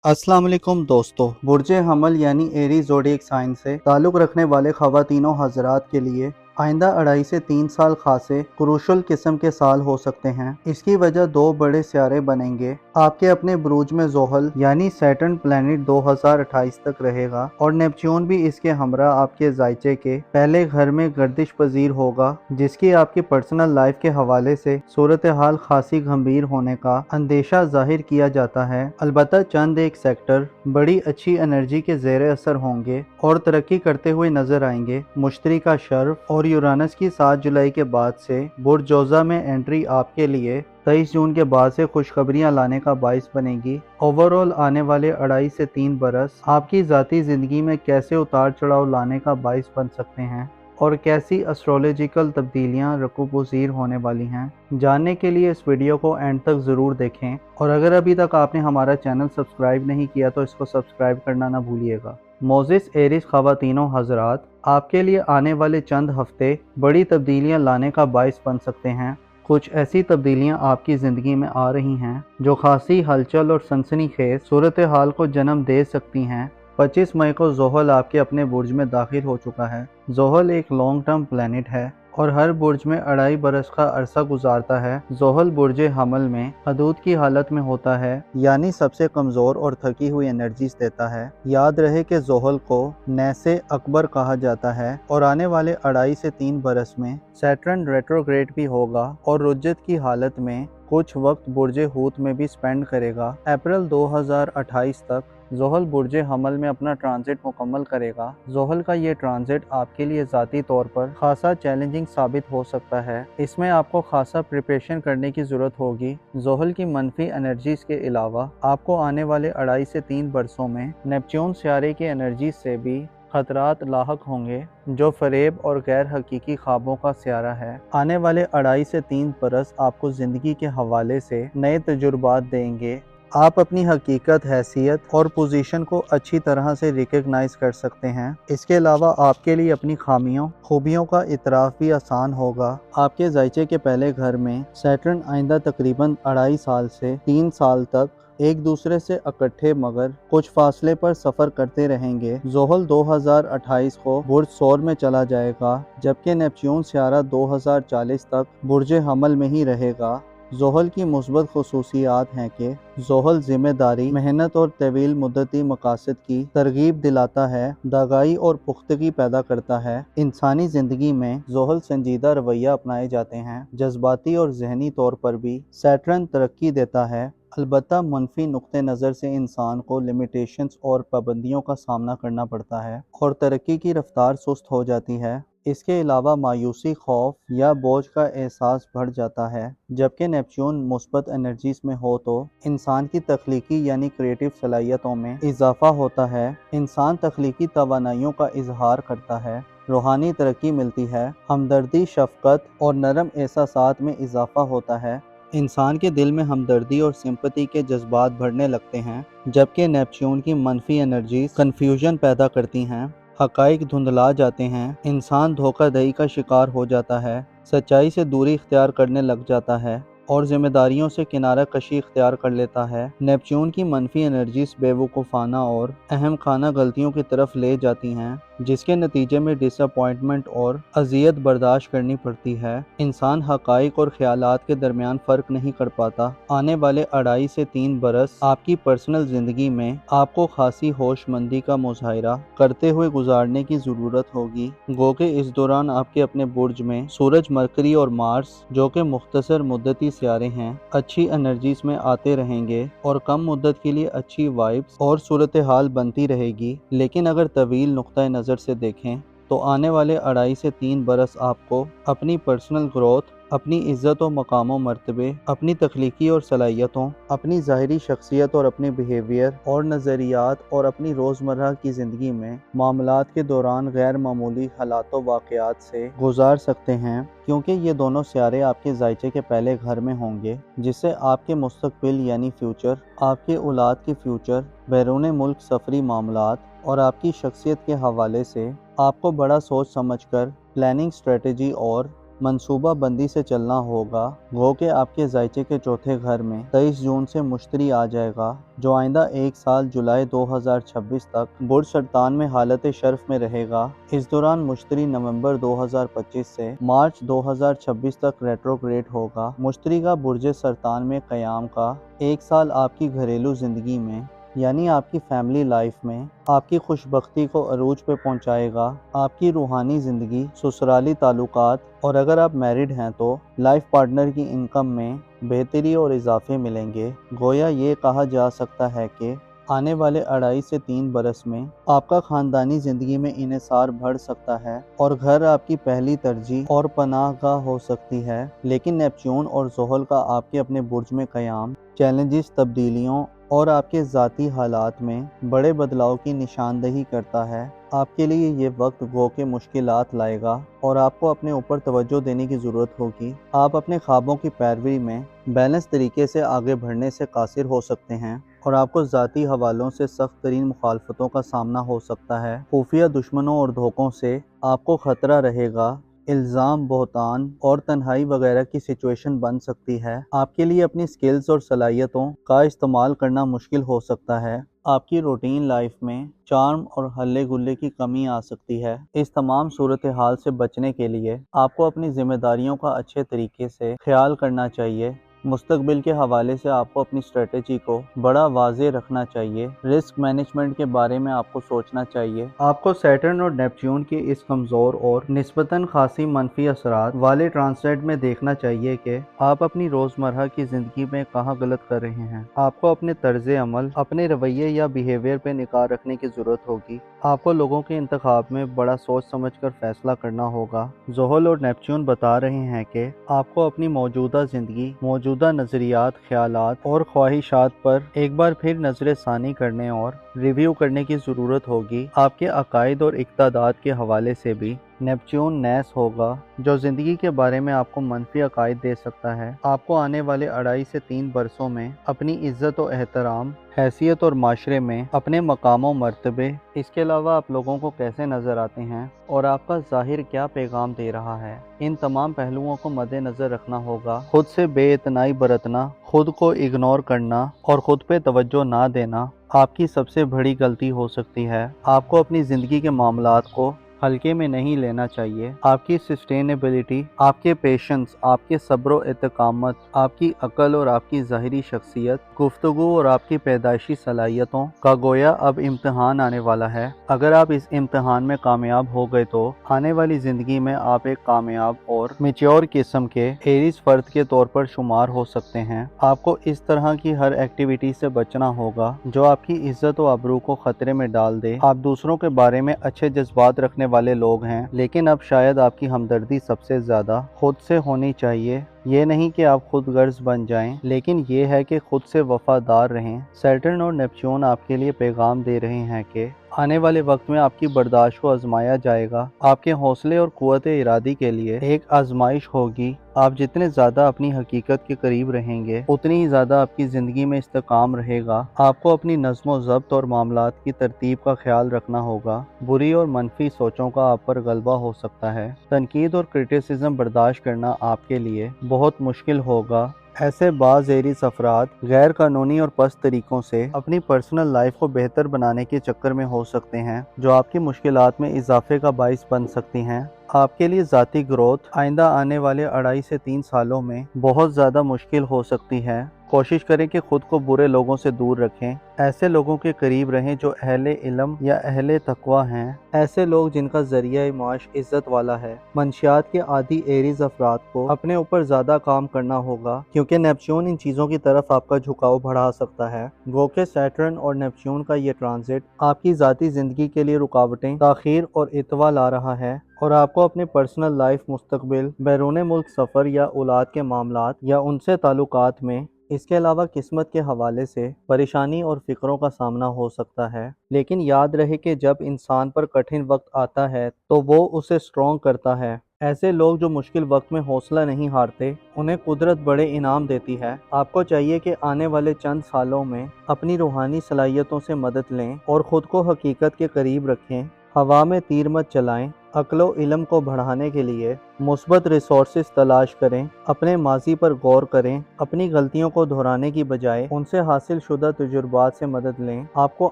अस्सलाम वालेकुम दोस्तों, बुर्ज हमल यानी एरी ज़ोडिएक साइन से ताल्लुक़ रखने वाले ख़वातीनों हज़रात के लिए आइंदा 2.5 से 3 साल खासे क्रूशल किस्म के साल हो सकते हैं। इसकी वजह 2 बड़े सियारे बनेंगे। आपके अपने बुरूज में ज़ोहल यानी सैटर्न प्लैनेट 2028 तक रहेगा और नेपच्यून भी इसके हमरा आपके जायचे के पहले घर में गर्दिश पजीर होगा, जिसकी आपकी पर्सनल लाइफ के हवाले से सूरत हाल खासी गंभीर होने का अंदेशा जाहिर किया जाता है। अलबत्ता चंद एक सेक्टर बड़ी अच्छी एनर्जी के ज़ेरे असर होंगे और तरक्की करते हुए नजर आएंगे। मुश्तरी का शर्फ और यूरानस की 7 जुलाई के बाद से बुर्ज जोज़ा में एंट्री आपके लिए 23 जून के बाद से खुशखबरियां लाने का बाइस बनेगी। ओवरऑल आने वाले 2.5 से 3 बरस आपकी ज़ाती ज़िंदगी में कैसे उतार चढ़ाव लाने का बाइस बन सकते हैं और कैसी एस्ट्रोलॉजिकल तब्दीलियां रकूब-पज़ीर होने वाली हैं। जानने के लिए इस वीडियो को एंड तक ज़रूर देखें और अगर अभी तक आपने हमारा चैनल सब्सक्राइब नहीं किया तो इसको सब्सक्राइब करना ना भूलिएगा। मोज़िस एरिस ख़वातीनों हज़रात, आपके लिए आने वाले चंद हफ्ते बड़ी तब्दीलियां लाने का बाइस बन सकते हैं। कुछ ऐसी तब्दीलियां आपकी ज़िंदगी में आ रही हैं जो खासी हलचल और सनसनीखेज सूरत हाल को जन्म दे सकती हैं। 25 मई को ज़ोहल आपके अपने बुर्ज में दाखिल हो चुका है। ज़ोहल एक लॉन्ग टर्म प्लैनेट है और हर बुर्ज में 2.5 बरस का अरसा गुजारता है। ज़ोहल बुर्ज हमल में हदूद की हालत में होता है, यानी सबसे कमज़ोर और थकी हुई एनर्जीज देता है। याद रहे कि ज़ोहल को नैसे अकबर कहा जाता है और आने वाले 2.5 से 3 बरस में सैटर्न रेट्रोग्रेड भी होगा और रुज्जत की हालत में कुछ वक्त बुर्ज हूत में भी स्पेंड करेगा। अप्रैल 2028 तक ज़ोहल बुर्ज हमल में अपना ट्रांजिट मुकम्मल करेगा। ज़ोहल का ये ट्रांजिट आपके लिए ज़ाती तौर पर खासा चैलेंजिंग साबित हो सकता है। इसमें आपको खासा प्रिपरेशन करने की ज़रूरत होगी। ज़ोहल की मनफी एनर्जीज के अलावा आपको आने वाले 2.5 से 3 बरसों में नेपच्यून सियारे की एनर्जीज से भी खतरात लाहक होंगे, जो फरेब और गैर हकीकी ख्वाबों का सियारा है। आने वाले 2.5 से 3 बरस आपको ज़िंदगी के हवाले से नए तजुर्बात देंगे। आप अपनी हकीकत, हैसियत और पोजीशन को अच्छी तरह से रिकग्नाइज कर सकते हैं। इसके अलावा आपके लिए अपनी खामियों, खूबियों का इतराफ़ भी आसान होगा। आपके जायचे के पहले घर में सैटर्न आइंदा तकरीबन 2.5 साल से 3 साल तक एक दूसरे से इकट्ठे मगर कुछ फासले पर सफ़र करते रहेंगे। ज़ोहल 2028 को बुर्ज सौर में चला जाएगा, जबकि नेपच्यून सियारा 2040 तक बुर्ज हमल में ही रहेगा। ज़ोहल की मुस्बत खुसूसियात हैं कि ज़ोहल ज़िम्मेदारी, मेहनत और तवील मुद्दती मकासद की तरगीब दिलाता है, दागाई और पुख्तगी पैदा करता है। इंसानी ज़िंदगी में ज़ोहल संजीदा रवैया अपनाए जाते हैं। जज्बाती और जहनी तौर पर भी सैटर्न तरक्की देता है। अलबत्ता मनफी नुक्ते नज़र से इंसान को लिमिटेशंस और पाबंदियों का सामना करना पड़ता है और तरक्की की रफ्तार सुस्त हो जाती है। इसके अलावा मायूसी, खौफ या बोझ का एहसास बढ़ जाता है। जबकि नेपच्यून मुस्बत एनर्जीज में हो तो इंसान की तख्लीकी यानी क्रिएटिव सलाहियतों में इजाफा होता है। इंसान तख्लीकी तवानाइयों का इजहार करता है, रूहानी तरक्की मिलती है, हमदर्दी, शफकत और नरम एहसासात में इजाफा होता है। इंसान के दिल में हमदर्दी और सिंपैथी के जज्बात बढ़ने लगते हैं, जबकि नेपच्यून की मनफी एनर्जीज कन्फ्यूजन पैदा करती हैं। हकाइक धुंधला जाते हैं, इंसान धोखाधड़ी का शिकार हो जाता है, सच्चाई से दूरी इख्तियार करने लग जाता है और जिम्मेदारियों से किनारा कशी इख्तियार कर लेता है। नेपच्यून की मनफी एनर्जीज बेवकूफ़ाना और अहम खाना गलतियों की तरफ ले जाती हैं, जिसके नतीजे में डिसअपॉइंटमेंट और अजियत बर्दाश्त करनी पड़ती है। इंसान हकाइक और ख्यालात के दरमियान फ़र्क नहीं कर पाता। आने वाले 2.5 से 3 बरस आपकी पर्सनल ज़िंदगी में आपको खासी होशमंदी का मुजाहिरा करते हुए गुजारने की ज़रूरत होगी। गो के इस दौरान आपके अपने बुर्ज में सूरज, मरकरी और मार्स, जो कि मुख्तसर मुद्दती सियारे हैं, अच्छी एनर्जीज में आते रहेंगे और कम मुद्दत के लिए अच्छी वाइब्स और सूरत हाल बनती रहेगी। लेकिन अगर तवील नुक्ता नज़र से देखें तो आने वाले 2.5 से 3 बरस आपको अपनी पर्सनल ग्रोथ, अपनी इज्जत और मकाम और मर्तबे, अपनी तख्लीकी और सलाहियतों, अपनी ज़ाहिरी शख्सियत और अपने बिहेवियर और नज़रियात और अपनी रोज़मर्रा की ज़िंदगी में मामलात के दौरान गैर मामूली हालात व वाक़यात से गुजार सकते हैं, क्योंकि ये दोनों सियारे आपके जायचे के पहले घर में होंगे, जिससे आपके मुस्तकबिल यानी फ्यूचर, आपके औलाद के फ्यूचर, बैरून मुल्क सफरी मामलात और आपकी शख्सियत के हवाले से आपको बड़ा सोच समझकर प्लानिंग, स्ट्रेटजी और منصوبہ بندی سے چلنا ہوگا۔ گو کہ آپ کے ذائچے کے چوتھے گھر میں 23 جون سے مشتری آ جائے گا، جو آئندہ 1 سال جولائی 2026 تک برج سرطان میں حالت شرف میں رہے گا۔ اس دوران مشتری نومبر 2025 سے مارچ 2026 تک ریٹروگریڈ ہوگا۔ مشتری کا برج سرطان میں قیام کا 1 سال آپ کی گھریلو زندگی میں یعنی آپ کی فیملی لائف میں آپ کی خوش بختی کو عروج پہ پہنچائے گا۔ آپ کی روحانی زندگی، سسرالی تعلقات اور اگر آپ میرڈ ہیں تو لائف پارٹنر کی انکم میں بہتری اور اضافے ملیں گے۔ گویا یہ کہا جا سکتا ہے کہ آنے والے 2.5 سے 3 برس میں آپ کا خاندانی زندگی میں انحصار بڑھ سکتا ہے اور گھر آپ کی پہلی ترجیح اور پناہ گاہ ہو سکتی ہے۔ لیکن نیپچون اور زحل کا آپ کے اپنے برج میں قیام چیلنجز، تبدیلیوں اور آپ کے ذاتی حالات میں بڑے بدلاؤ کی نشاندہی کرتا ہے۔ آپ کے لیے یہ وقت گو کہ مشکلات لائے گا اور آپ کو اپنے اوپر توجہ دینے کی ضرورت ہوگی۔ آپ اپنے خوابوں کی پیروی میں بیلنس طریقے سے آگے بڑھنے سے قاصر ہو سکتے ہیں اور آپ کو ذاتی حوالوں سے سخت ترین مخالفتوں کا سامنا ہو سکتا ہے۔ خفیہ دشمنوں اور دھوکوں سے آپ کو خطرہ رہے گا۔ الزام، بہتان اور تنہائی وغیرہ کی سچویشن بن سکتی ہے۔ آپ کے لیے اپنی سکلز اور صلاحیتوں کا استعمال کرنا مشکل ہو سکتا ہے۔ آپ کی روٹین لائف میں چارم اور ہلے گلے کی کمی آ سکتی ہے۔ اس تمام صورتحال سے بچنے کے لیے آپ کو اپنی ذمہ داریوں کا اچھے طریقے سے خیال کرنا چاہیے۔ مستقبل کے حوالے سے آپ کو اپنی اسٹریٹجی کو بڑا واضح رکھنا چاہیے۔ رسک مینجمنٹ کے بارے میں آپ کو سوچنا چاہیے۔ آپ کو سیٹرن اور نیپچون کی اس کمزور اور نسبتاً خاصی منفی اثرات والے ٹرانسلیٹ میں دیکھنا چاہیے کہ آپ اپنی روزمرہ کی زندگی میں کہاں غلط کر رہے ہیں۔ آپ کو اپنے طرز عمل، اپنے رویے یا بیہیویئر پہ نگاہ رکھنے کی ضرورت ہوگی۔ آپ کو لوگوں کے انتخاب میں بڑا سوچ سمجھ کر فیصلہ کرنا ہوگا۔ زحل اور نیپچون بتا رہے ہیں کہ آپ کو اپنی موجودہ زندگی، موجودہ نظریات، خیالات اور خواہشات پر ایک بار پھر نظر ثانی کرنے اور ریویو کرنے کی ضرورت ہوگی۔ آپ کے عقائد اور اقدادات کے حوالے سے بھی نیپچون نیس ہوگا، جو زندگی کے بارے میں آپ کو منفی عقائد دے سکتا ہے۔ آپ کو آنے والے 2.5 سے 3 برسوں میں اپنی عزت و احترام، حیثیت اور معاشرے میں اپنے مقام و مرتبے، اس کے علاوہ آپ لوگوں کو کیسے نظر آتے ہیں اور آپ کا ظاہر کیا پیغام دے رہا ہے، ان تمام پہلوؤں کو مد نظر رکھنا ہوگا۔ خود سے بے اعتنائی برتنا، خود کو اگنور کرنا اور خود پہ توجہ نہ دینا آپ کی سب سے بڑی غلطی ہو سکتی ہے۔ آپ کو اپنی زندگی کے معاملات کو ہلکے میں نہیں لینا چاہیے۔ آپ کی سسٹینیبلٹی، آپ کے پیشنس، آپ کے صبر و استقامت، آپ کی عقل اور آپ کی ظاہری شخصیت، گفتگو اور آپ کی پیدائشی صلاحیتوں کا گویا اب امتحان آنے والا ہے۔ اگر آپ اس امتحان میں کامیاب ہو گئے تو آنے والی زندگی میں آپ ایک کامیاب اور میچور قسم کے ایریز فرد کے طور پر شمار ہو سکتے ہیں۔ آپ کو اس طرح کی ہر ایکٹیویٹی سے بچنا ہوگا جو آپ کی عزت و آبرو کو خطرے میں ڈال دے۔ آپ دوسروں کے بارے میں اچھے جذبات رکھنے والے لوگ ہیں، لیکن اب شاید آپ کی ہمدردی سب سے زیادہ خود سے ہونی چاہیے۔ یہ نہیں کہ آپ خود غرض بن جائیں، لیکن یہ ہے کہ خود سے وفادار رہیں۔ سیٹرن اور نیپچون آپ کے لیے پیغام دے رہے ہیں کہ آنے والے وقت میں آپ کی برداشت کو آزمایا جائے گا۔ آپ کے حوصلے اور قوت ارادی کے لیے ایک آزمائش ہوگی۔ آپ جتنے زیادہ اپنی حقیقت کے قریب رہیں گے، اتنی ہی زیادہ آپ کی زندگی میں استحکام رہے گا۔ آپ کو اپنی نظم و ضبط اور معاملات کی ترتیب کا خیال رکھنا ہوگا۔ بری اور منفی سوچوں کا آپ پر غلبہ ہو سکتا ہے۔ تنقید اور کرٹیسزم برداشت کرنا آپ کے لیے بہت مشکل ہوگا۔ ایسے بعض ایریز افراد غیر قانونی اور پست طریقوں سے اپنی پرسنل لائف کو بہتر بنانے کے چکر میں ہو سکتے ہیں، جو آپ کی مشکلات میں اضافے کا باعث بن سکتی ہیں۔ آپ کے لیے ذاتی گروتھ آئندہ آنے والے 2.5 سے 3 سالوں میں بہت زیادہ مشکل ہو سکتی ہے۔ کوشش کریں کہ خود کو برے لوگوں سے دور رکھیں۔ ایسے لوگوں کے قریب رہیں جو اہل علم یا اہل تقوی ہیں، ایسے لوگ جن کا ذریعہ معاش عزت والا ہے۔ منشیات کے عادی ایریز افراد کو اپنے اوپر زیادہ کام کرنا ہوگا، کیونکہ نیپچون ان چیزوں کی طرف آپ کا جھکاؤ بڑھا سکتا ہے۔ گو کہ سیٹرن اور نیپچون کا یہ ٹرانزٹ آپ کی ذاتی زندگی کے لیے رکاوٹیں، تاخیر اور اتوا لا رہا ہے اور آپ کو اپنے پرسنل لائف، مستقبل، بیرون ملک سفر یا اولاد کے معاملات یا ان سے تعلقات میں، اس کے علاوہ قسمت کے حوالے سے پریشانی اور فکروں کا سامنا ہو سکتا ہے۔ لیکن یاد رہے کہ جب انسان پر کٹھن وقت آتا ہے تو وہ اسے سٹرونگ کرتا ہے۔ ایسے لوگ جو مشکل وقت میں حوصلہ نہیں ہارتے، انہیں قدرت بڑے انعام دیتی ہے۔ آپ کو چاہیے کہ آنے والے چند سالوں میں اپنی روحانی صلاحیتوں سے مدد لیں اور خود کو حقیقت کے قریب رکھیں۔ ہوا میں تیر مت چلائیں، अक्ल व इल्म को बढ़ाने के लिए मुस्बत रिसोर्सेज तलाश करें, अपने माजी पर गौर करें, अपनी गलतियों को दोहराने की बजाय उनसे हासिल शुदा तजुर्बात से मदद लें। आपको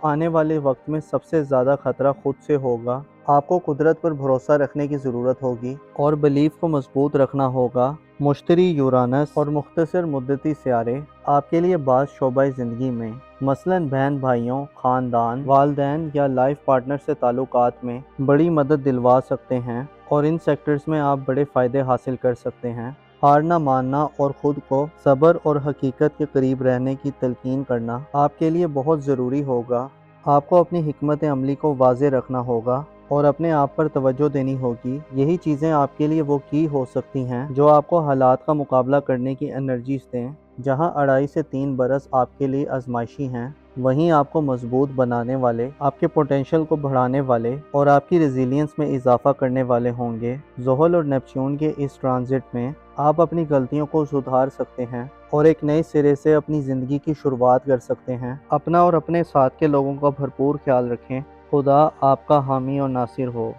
आने वाले वक्त में सबसे ज़्यादा खतरा खुद से होगा। आपको कुदरत पर भरोसा रखने की ज़रूरत होगी और बिलीफ को मजबूत रखना होगा। मुश्तरी, यूरानस और मुख्तसर मुद्दती सियारे आपके लिए बाज़ शोबाए ज़िंदगी में, मसलन बहन भाइयों, ख़ानदान, वालदैन या लाइफ पार्टनर से ताल्लुकात में बड़ी मदद दिलवा सकते हैं और इन सेक्टर्स में आप बड़े फ़ायदे हासिल कर सकते हैं। हार ना मानना और ख़ुद को सब्र और हकीकत के करीब रहने की तलकीन करना आपके लिए बहुत ज़रूरी होगा। आपको अपनी हिकमत अमली को वाज़े रखना होगा और अपने आप पर तवज्जो देनी होगी। यही चीज़ें आपके लिए वो की हो सकती हैं जो आपको हालात का मुकाबला करने की एनर्जीज दें। जहां 2.5 से 3 बरस आपके लिए आजमाइशी हैं, वहीं आपको मजबूत बनाने वाले, आपके पोटेंशियल को बढ़ाने वाले और आपकी रेजिलियंस में इजाफा करने वाले होंगे। ज़ोहल और नेपच्यून के इस ट्रांजिट में आप अपनी गलतियों को सुधार सकते हैं और एक नए सिरे से अपनी ज़िंदगी की शुरुआत कर सकते हैं। अपना और अपने साथ के लोगों का भरपूर ख्याल रखें। खुदा आपका हामी और नासिर हो।